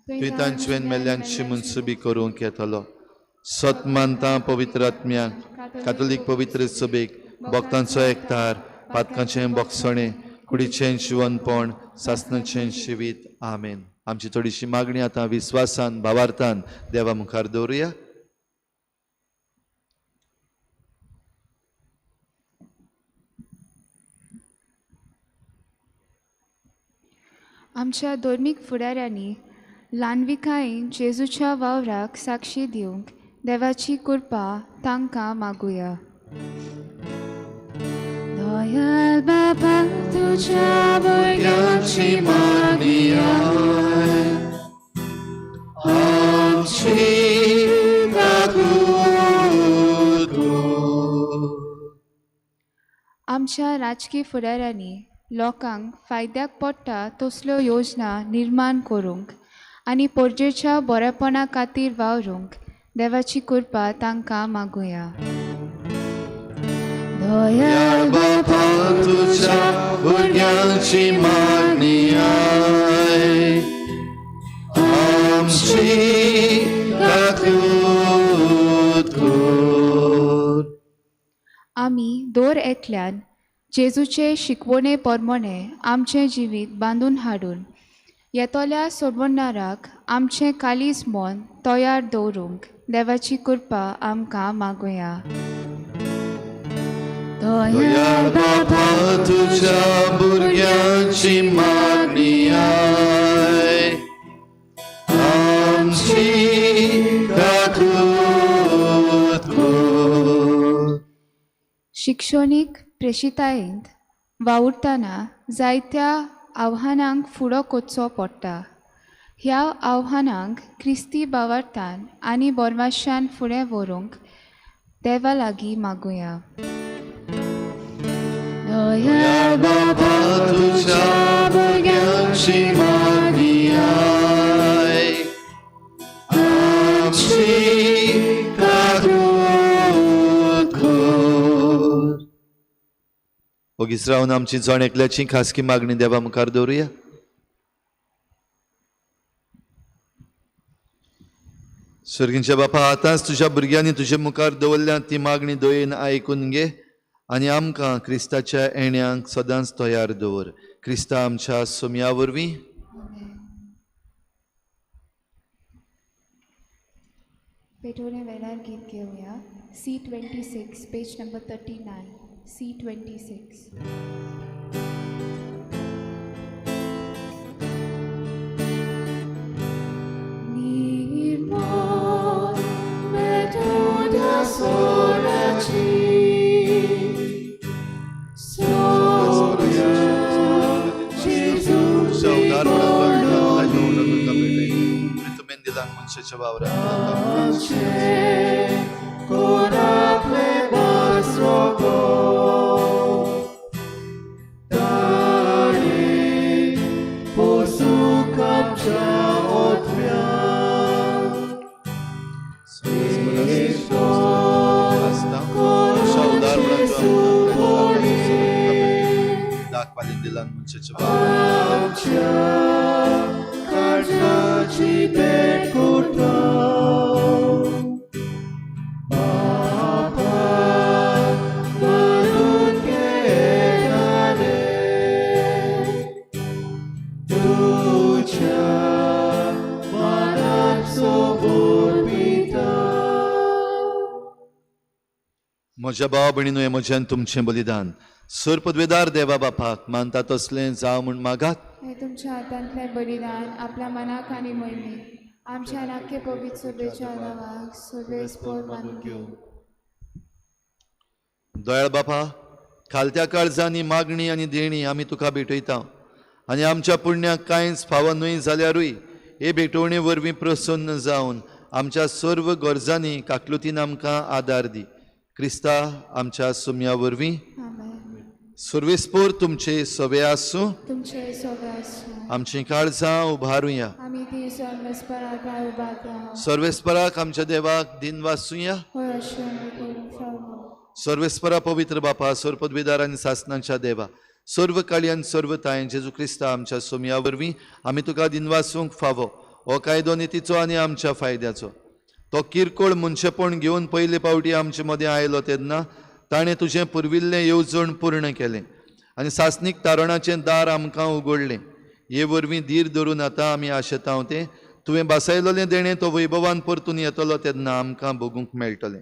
S1: थंय तांचेन मेल्ल्यांची मनसुबी करूंक येतलो सत मानता पवित्र आत्म्याक कातोलीक पवित्र सभेक भक्तांचो एकठार पातकांचें बोगसणें कुडीचें जिवनपण सासणाचें जिवीत आमेन. आमची थोडीशी मागणी आतां विस्वासान भावार्थान देवा मुखार दवरुया.
S5: आमच्या धर्मीक फुडाऱ्यांनी ल्हानविकायेन जेजूच्या वावराक साक्षी दिवंक देवाची कृपा तांकां मागुया. दयाल बाबा तुज्या भुरग्यांची मागणी आमच्या राजकीय फुडाऱ्यांनी लोकांक फायद्याक पडटा तसल्यो योजना निर्माण करूंक आनी पोरजेच्या बरेपणा खातीर वावरूंक देवाची कृपा तांकां मागुया.
S1: दयाळ बाबा तुज्या भुरग्यांची मागणी आमची काकूट कर.
S5: आमी दोर एकल्यान जेजूचे शिकवणे प्रमाणे आमचें जिवीत बांदून हाडून येतोल्या सोडवणाराक आमचें कालीज मन तयार दवरूंक देवाची कृपा आमकां मागुया.
S1: दयाळ बाबा तुज्या भुरग्यांची मागणी आमची काकूट कर.
S5: शिक्षणीक प्रेशितायेंत वावुरतना जायत्या आव्हानांक फुडो कोचचो पडटा. ह्या आव्हानांक क्रिस्ती भावार्थान आनी बोरमाश्यान फुडें व्हरूंक देवा लागीं मागुया.
S1: दयाळ बाबा तुज्या भुरग्यांची मागणी आमची काकूट कर. ओगीच रावन आमची जण एकल्याची खासगी मागणी देवा मुखार दवरुया. स्वर्गींच्या बापा आतांच तुज्या भुरग्यांनी तुजे मुखार दवरल्या ती मागणी दोयेन आयकून घे आनी आमकां क्रिस्ताच्या येण्याक सदांच तयार दवर. क्रिस्ता आमच्या सोम्या वरवीं
S5: पेटोने वेळार गीत घेवया. C26 page number 39 C26.
S1: मनशाच्या वावरात दाखवालीन दिलान मनशाच्या वावरात म्हज्या भावा भयणीनो, हें म्हज्यान तुमचें बलिदान सर पदवेदार देवा बापाक मानता तसलें जावं म्हूण मागात.
S5: हे तुमच्या हातांतलें बलिदान आपल्या मनाक आनी मोहिमेक आमच्या नाक्य पवित्र सभेच्या नांवाक सर्वेस्पर मानून घेवं.
S1: दयाळ बापा, खालत्या काळजांनी मागणी आनी देणी आमी तुका भेटयता आनी आमच्या पुण्याक कांयच फावो न्हय जाल्यारूय हे भेटोवणे वरवीं प्रसन्न जावन आमच्या सर्व गरजांनी काकलुतीन आमकां आदार दी. क्रिस्ता आमच्या सुम्या वरवीं सर्वेस्पोर तुमचे सवे आसूं.
S5: तुमचे सवे आसूं.
S1: आमची काळजां उबारुया.
S5: आमी ती सर्वेस्पराक उबारता.
S1: सर्वेस्पराक आमच्या देवाक दिन वाचुया.
S5: होय अशें आमी करूंक फावो.
S1: सर्वेस्परा पवित्र बापा सर्वपदवीदार आनी सासणांच्या देवा सर्व काळी आनी सर्व ताय जेजू क्रिस्ता आमच्या सोमया वरवीं आमी तुका दिनवासूंक फावो हो कायदो नितीचो आनी आमच्या फायद्याचो तो किरकोळ मनशेपण घेवन पयले पावटी आमचे मदें आयलो तेन्ना ताणें तुजें पुर्विल्लें येवजण पूर्ण केलें आनी सासणीक तारणाचें दार आमकां उगडलें हे वरवीं धीर धरून आतां आमी आशेतांव तें तुवें बसयलोलें देणें तो वैभवान परतून येतलो तेन्ना आमकां भोगूंक मेळटलें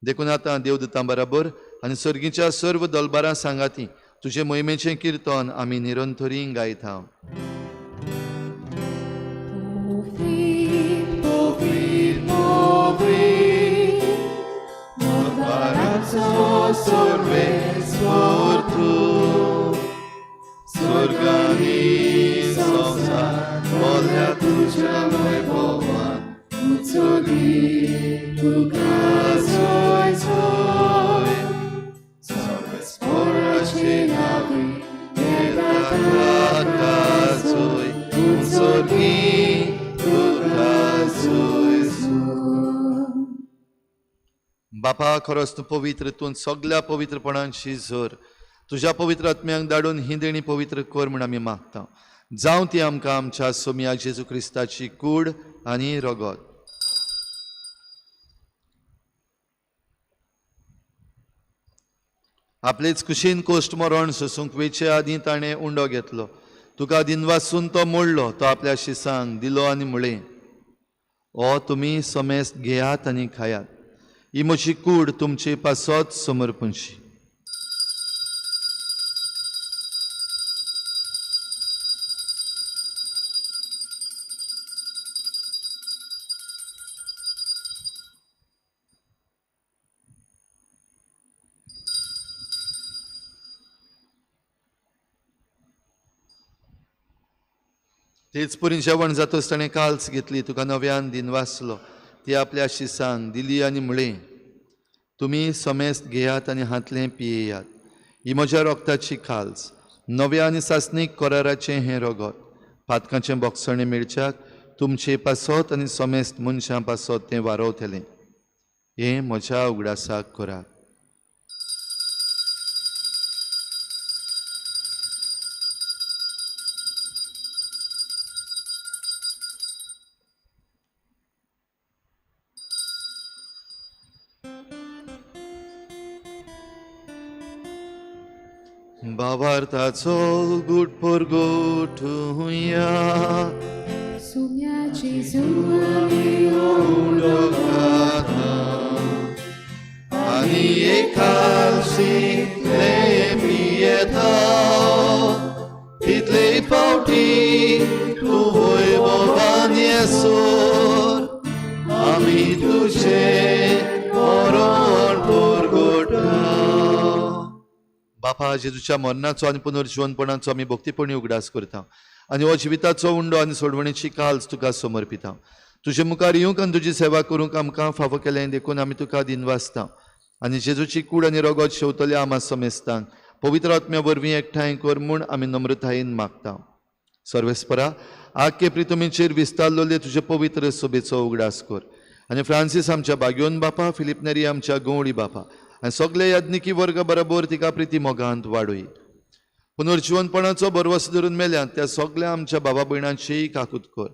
S1: देखून आतां देवदूतां बराबर आनी सर्गीच्या सर्व दलबारां सांगाती तुजें मोहिमेचें कीर्तन आमी निरंतरी गायता बापा खरोच तूं पवित्र तूं सगळ्या पवित्रपणांची झर तुज्या पवित्र आत्म्यांक धाडून ही देणी पवित्र कर म्हूण आमी मागता जावं ती आमकां आमच्या सोमया जेजू क्रिस्ताची कूड आनी रगत आपलेच कुशीन कोश्ट मरण सोसूंक वेचे आदीं ताणें उंडो घेतलो तुका दिनवासून तो मोडलो तो आपल्या शिसांक दिलो आनी म्हळें ओ तुमी समेस्त घेयात आनी खायात ही म्हजी कूड तुमची पासत समर्पणशी तेच परी जेवण जातच ताणें काल्स घेतली तुका नव्यान दिनवासलो ती आपल्या शिसांक दिली आनी म्हळें तुमी समेस्त घेयात आनी हातलें पियेयात ही म्हज्या रोगताची खाल्स नव्या आनी सासणीक कराराचें हें रगत पातकाचें बोगसणें मेळच्याक तुमचे पासत आनी समेस्त मनशां पासत तें वारवतलें हें म्हज्या उगडासाक करात भावार्थाचो गूट पर गोठुया
S5: सोम्या जेजू
S1: आनी एकाशीतले पियेता तितले फावटी तूं वैभवान येसोर आमी तुजें मरण परगोटा बापा जेजूच्या मरणाचो आनी पुनर्जीवनपणाचो आमी भक्तीपणी उगडास करता आनी हो जिविताचो उंडो आनी सोडवणेची काल्स तुका समर्पिता तुजे मुखार येवंक आनी तुजी सेवा करूंक आमकां फावो केलें देखून आमी तुका दिनवासता आनी जेजूची कूड आनी रगत शेवतले आमा समेस्तांक पवित्र आत्म्या वरवीं एकठांय कर म्हूण आमी नम्रतायेन मागता सर्वेस्परा आख्खे प्रितुमेचेर विस्तारलोले तुजे पवित्र सोबेचो उगडास कर आनी फ्रांसीस आमच्या बागयोन बापा फिलिप नेरी आमच्या गवळी बापा आनी सगळे याज्ञिकी वर्ग बरोबर तिका प्रिती मोगांत वाडोय पुनर्जीवनपणाचो बरवस धरून मेल्यात त्या सगळ्या आमच्या बाबा भयणांचीय काकूत कर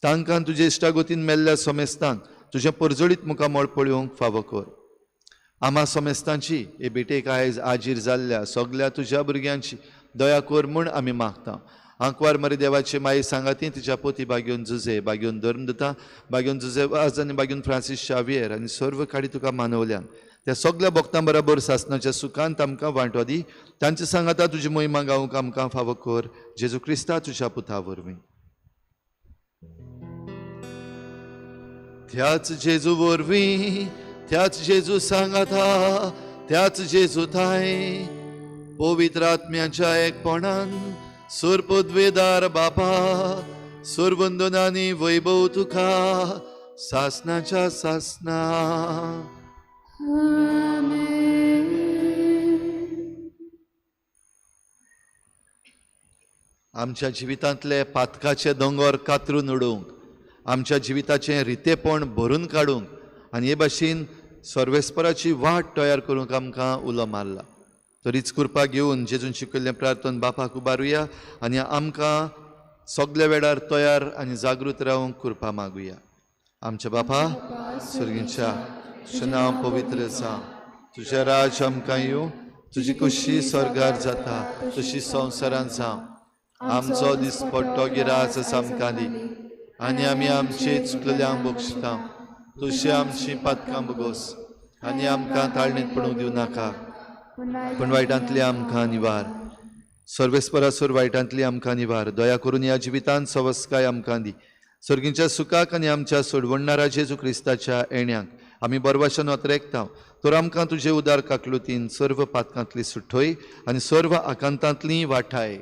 S1: तांकां तुजे इश्टागोतीन मेल्ल्या समेस्तांक तुजें परजळीत मुखामळ पळोवंक फावो कर आमा समेस्तांची हे बेटेक आयज आजीर जाल्ल्या सगळ्या तुज्या भुरग्यांची दया कर म्हूण आमी मागता आंकवार मरे देवाचे माये सांगाती तिच्या पोती बागयोन जुजे बागयोन धर्मदता बागयोन जुजे वाज आनी बागयोन फ्रांसीस शावियर आनी सर्व काडी तुका मानवल्यान त्या सगळ्या भक्तां बरोबर सासणाच्या सुखांत आमकां वांटो दी तांचे सांगाता तुजी मोहिमा गावंक आमकां फावो कर जेजू क्रिस्ता तुज्या पुता वरवीं त्याच जेजू वरवीं त्याच जेजू सांगाता त्याच जेजू थाय पवित्र आत्म्याच्या एकपणान सुरपदवेदार बापा सुरवंदनानी वैभव तुका सासणाच्या सासना आमच्या जिवितांतले पातकाचे दोंगर कातरून उडोवंक आमच्या जिविताचें रितेपण भरून काडूंक आनी हे भाशेन सर्वेस्पराची वाट तयार करूंक आमकां उलो मारला. तरीच कृपा घेवन जेजून शिकयल्लें प्रार्थन बापाक उबारुया आनी आमकां सगल्या वेळार तयार आनी जागृत रावंक कृपा मागुया. आमच्या बापा सर्गीच्या तुजें नांव पवित्र जावं, तुजें राज आमकां येवं, तुजी कुशी स्वर्गार जाता तशी संवसारांत जावं. आमचो दिसपट्टो गिरास आमकां दी आनी आमी आमचे चुकलेल्यांक बक्षिता. तुशी आमची पातकां बगोस आनी आमकां ताळणेंत पडूंक दिवं नाका, पण वायटांतली आमकां निवार. सर्वेस्परासूर वायटांतली आमकां निवार. दया करून ह्या जिवितांत सवस्काय आमकां दी. सर्गीच्या सुखाक आनी आमच्या सोडवणणारा जेजू क्रिस्ताच्या येण्याक आमी बरभाशेन वतरेकता. तर आमकां तुजे उदार काकलुतीन सर्व पातकांतली सुटोय आनी सर्व आकांतांतली वाटाय.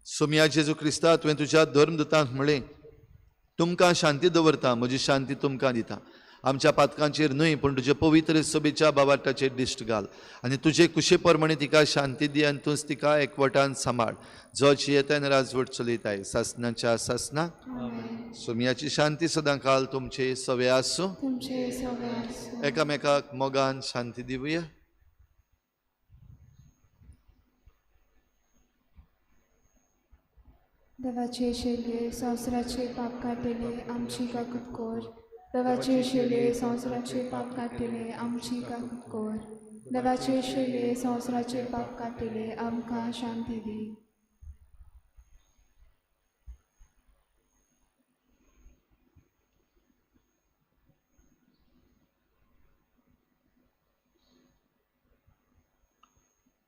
S1: सोम्या जेजू क्रिस्ता तुवें तुज्या धर्मदुतांक म्हणलें, तुमकां शांती दवरता, म्हजी शांती तुमकां दिता. आमच्या पातकांचेर न्हय पूण तुजे पवित्र सोबेच्या बाबाटाचेर दिश्ट घाल आनी तुजे कुशे प्रमाणे तिका शांती दी आनी तूंच तिका एकवटान सांबाळ. जोची येतान राजवट चलयताय सासनाच्या सासना. सोम्याची शांती सदां काल तुमचे सवे आसूं. एकामेकाक मोगान शांती दिवया.
S5: देवाचे शेले संवसाराचे पाप काटिले आमची काकूत कोर. देवाचे शेले संवसाराचे पाप काटिले आमची काकूत कोर. देवाचे शेले संवसाराचे पाप काटिले आमकां शांती दी.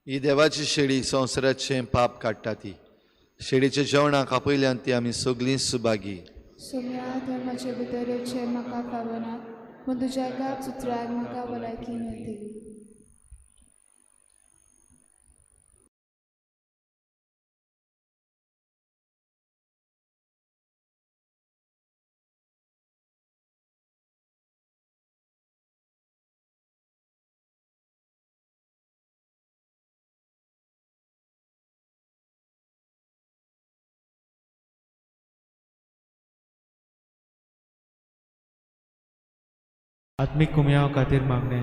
S1: ही देवाची शेळी संवसाराचें पाप काडटा ती. शेळीच्या जेवणाक आपयल्यान ती आमी सगळीं सुभागी.
S5: सोम्या धर्माचे भितरेचे म्हाका फावना, पूण तुज्या गाप सुत्राक म्हाका भलायकी मेळटली.
S6: आत्मिक कुमयाव खातीर मागणे.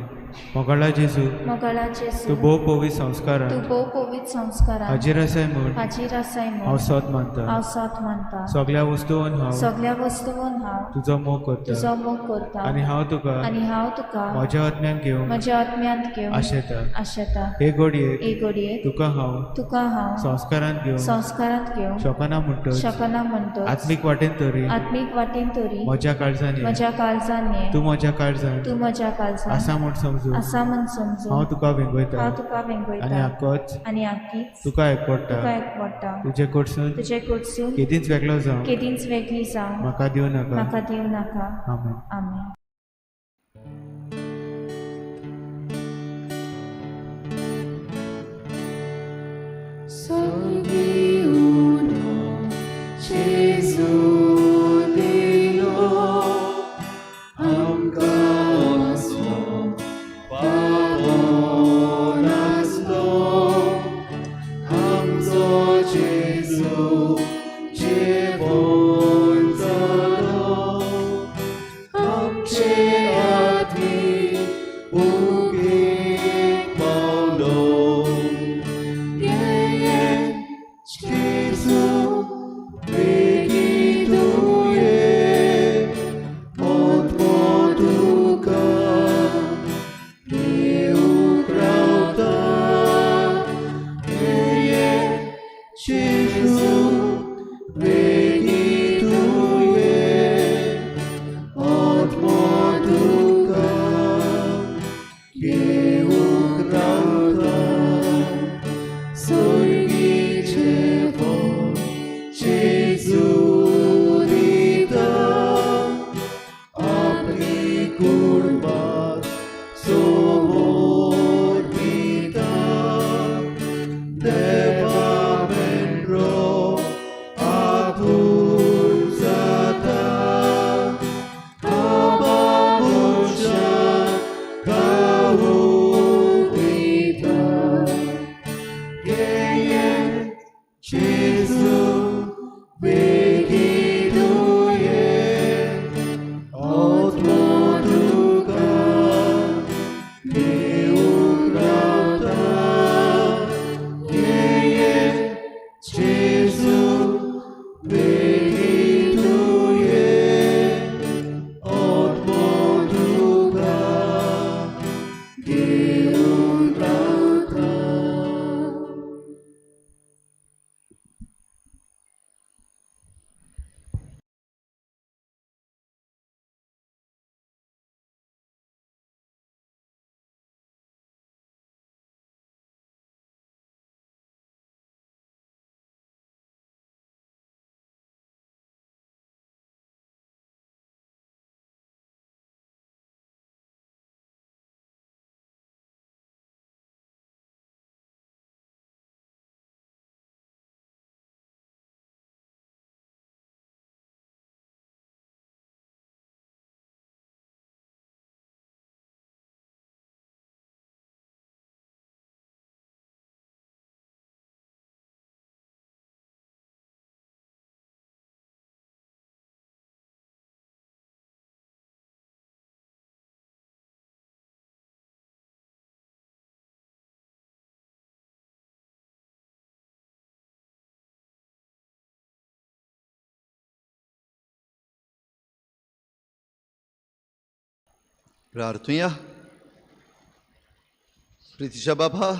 S6: मोगाळा जेजू तूं भोव पवित्र संस्कारान हाजीर आसाय म्हूण हांव सत मानता. सगळ्या वस्तूंवन हांव तुजो मोग करता आनी हांव तुका म्हज्या आत्म्यान घेवन आशेता. हे घडयेक तुका हांव संस्कारांत घेवन शकना म्हणटच आत्मीक वाटेन तरी म्हज्या काळजांनी तूं म्हज्या काळजांत आसा म्हूण समजू. हांव तुका वेंगयता आनी आख्खीच तुका एकवडटा. तुजे कडसून केदींच वेगळो जावं म्हाका दिवं नाका. आमेन.
S7: Oh
S1: प्रार्थुया. प्रितीच्या बाबा,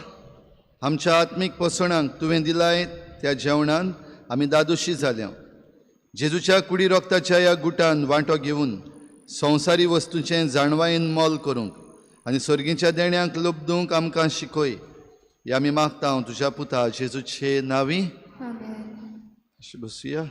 S1: आमच्या आत्मीक पोसणांक तुवें दिलाय त्या जेवणान आमी दादोशी जाल्या. जेजूच्या कुडी रोगताच्या ह्या गुटान वांटो घेवन संवसारी वस्तूंचें जाणवायेन मोल करूंक आनी सर्गीच्या देण्यांक लुबदूंक आमकां शिकय. हे आमी मागता हांव तुज्या पुता जेजूचे नांवी. अशें बसुया.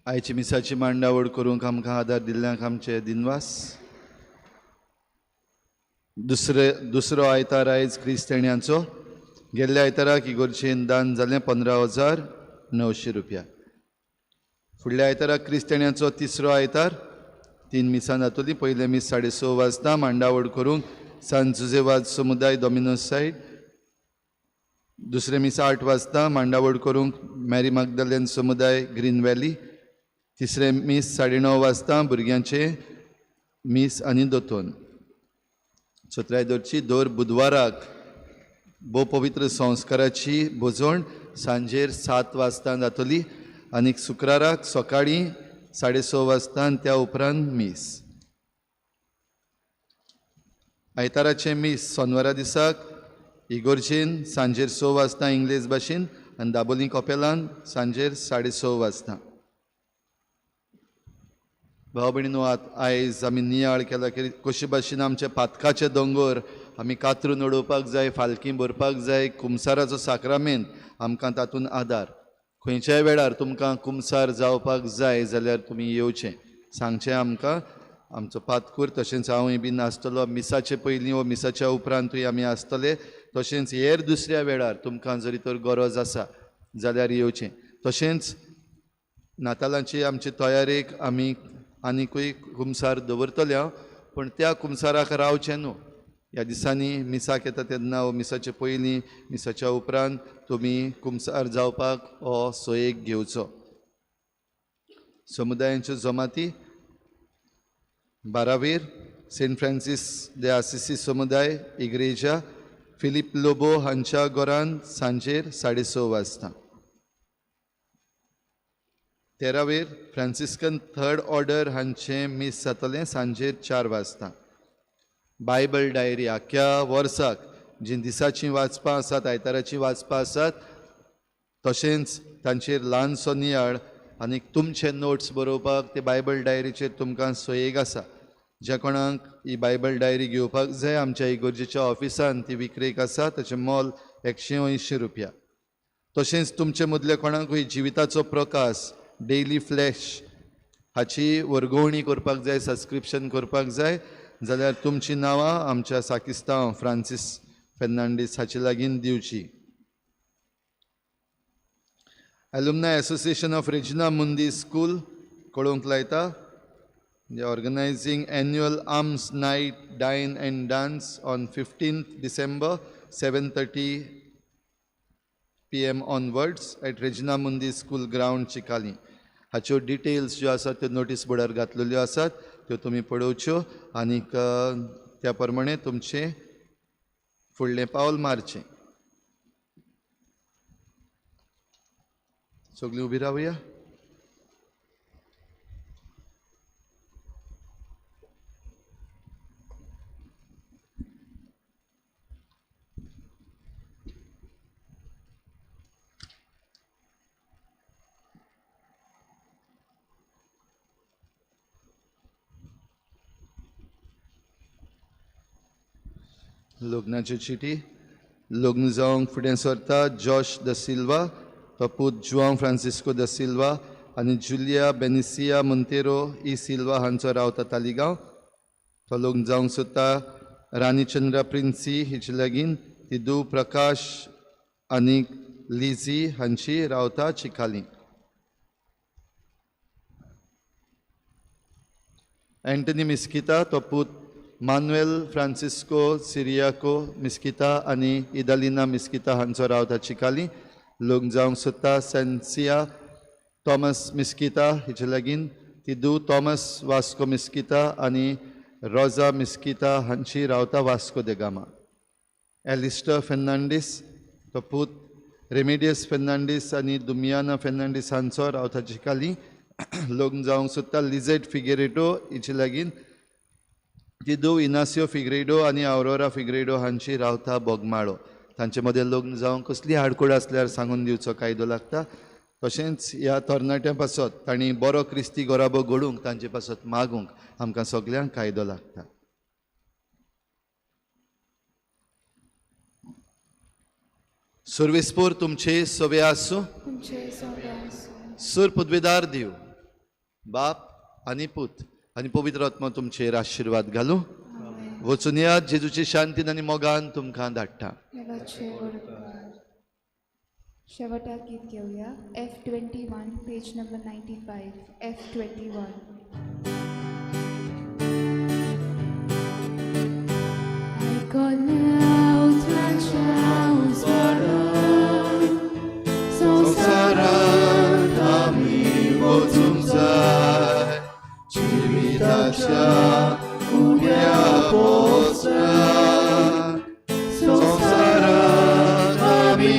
S1: आयची मिसाची मांडावळ करूंक आमकां आदार दिल्ल्यांक आमचे दिनवास. दुसरो आयतार आयज क्रिस्तांयांचो. गेल्ल्या आयताराक इगोर्जेन दान जालें 15,900 रुपया. फुडल्या आयताराक क्रिस्तांयांचो तिसरो आयतार 3 मिसां जातलीं. पयलें मीस 6:30 वाजता मांडावळ करूंक सान जुजेवाद समुदाय डॉमिनोस सायड. दुसरे मीस 8 वाजता मांडावळ करूंक मॅरी मॅगदलेन समुदाय ग्रीन व्हॅली. तिसरे मीस 9:30 वाजता भुरग्यांचे मीस आनी दोतोन. सत्रायदोरची दर बुधवाराक भोव पवित्र संस्काराची बोजवण सांजेर 7 वाजता जातली आनी शुक्राराक सकाळीं 6:30 वाजता आनी त्या उपरांत मीस. आयताराचे मीस सोनवारा दिसाक इगोर्जेन सांजेर 6 वाजता इंग्लीश भाशेन आनी दाबोलीं कॉपेलान सांजेर 6:30 वाजता. भाव भयणीनो, आयज आमी नियाळ केला की कशे भाशेन आमचे पातकाचे दोंगर आमी कातरून उडोवपाक जाय, फालकीं भरपाक जाय. कुमसाराचो साक्रामेंत आमकां तातूंत आदार. खंयच्याय वेळार तुमकां कुमसार जावपाक जाय जाल्यार तुमी येवचें, सांगचें आमकां. आमचो पातकूर तशेंच हांवूय बीन आसतलो. मिसाचे पयलीं वा मिसाच्या उपरांतूय आमी आसतले. तशेंच हेर दुसऱ्या वेळार तुमकां जरी तर गरज आसा जाल्यार येवचें. तशेंच नातालांची आमचे तयारेक आमी आनिकूय कुमसार दवरतले, पूण त्या कुमसाराक रावचें न्हू. ह्या दिसांनी मिसाक येता तेन्ना वा मिसाचे पयलीं मिसाच्या उपरांत तुमी कुमसार जावपाक हो सोयेक घेवचो. समुदायांच्यो जमाती 12 सेंट फ्रांसीस दे आसिसी समुदाय इग्रेजा फिलीप लोबो हांच्या घरान सांजेर 6:30 वाजता. 13 फ्रांसिस्कन थर्ड ऑर्डर हांचें मीस जातलें सांजेर 4 वाजता. बायबल डायरी आख्या वर्साक जीं दिसाचीं वाचपां आसात, आयताराचीं वाचपां आसात, तशेंच तांचेर ल्हानसो नियाळ आनी तुमचे नोट्स बरोवपाक ते बायबल डायरीचेर तुमकां सोयेक आसा. ज्या कोणाक ही बायबल डायरी घेवपाक जाय, आमच्या इगोर्जेच्या ऑफिसान ती विक्रेक आसा. ताचें मोल 180 रुपया. तशेंच तुमचे मदले कोणाकूय जिविताचो प्रकाश डेली फ्लॅश हाची वर्गवणी करपाक जाय, सबस्क्रिप्शन करपाक जाय जाल्यार तुमचीं नांवां आमच्या साकिस्तांव फ्रांसीस फेर्नांडीस हाचे लागीं दिवची. एलुमनाय एसोसिएशन ऑफ रेजिना मुंदी स्कूल कळोवंक लायता. They are organizing annual Arms Night Dine and Dance on 15th December 7:30 PM onwards at Regina Mundi School Ground, Chikali. हाच्यो डिटेल्स ज्यो आसात त्यो नोटीस बोर्डार घातलेल्यो आसात, त्यो तुमी पळोवच्यो आनी त्या प्रमाणे तुमचें फुडलें पावल मारचें. सगळीं उबी रावया. लग्नाची चिटी. लग्न जावंक फुडें सरता जॉश द सिल्वा, तो पूत जुआंव फ्रांसिस्को द सिल्वा आनी जुलिया बेनिसिया मोंतेरो ई सिल्वा हांचो रावता तालिगांव. तो लग्न जावंक सोदता राणी चंद्रा प्रिन्सी हिचे लागीं तिदू प्रकाश आनी लिझी हांची रावता चिकाली. एंटनी मिस्किता, तो पूत मानुएल फ्रांसिस्को सिरियाको मिस्किता आनी इदालिना मिस्किता हांचो रावता चिकाली. लग्न जावंक सोदता सेन्सिया थॉमस मिस्किता हिचे लागीं तिदू थॉमस वास्को मिस्किता आनी रोजा मिस्किता हांची रावता वास्को दे गामा. एलिस्टर फेर्नांडीस तो पूत रेमिडियस फेर्नांडीस आनी दुमियाना फेर्नांडीस हांचो रावता चिकाली लग्न जावंक सोदता. लिजेट फिगेरेटो हिचे लागीं तिदू इनासियो फिग्रेडो आनी आवरोरा फिग्रेडो हांची रावता बोगमाळो. तांचे मदें लग्न जावंक कसली आडकोड आसल्यार सांगून दिवचो कायदो लागता. तशेंच ह्या तरणाट्यां पासत तांणी बरो क्रिस्ती गोराबो घडोवंक तांचे पासत मागूंक आमकां सगल्यांक कायदो लागता. सुरविस्पोर तुमचे सोबे आसूं. सुर पदवीदार दिव बाप आनी पूत आनी पवित्र आत्मा तुमचेर आशिर्वाद घालूं. वचून या जेजूची शांतीन आनी मोगान तुमकां धाडटा.
S5: शेवटाक गीत घेवया. F21 page number 95. F21.
S1: संवसारांत आमी वचूंक जाय जिविताच्या उण्या पोसराक. संवसारांत आमी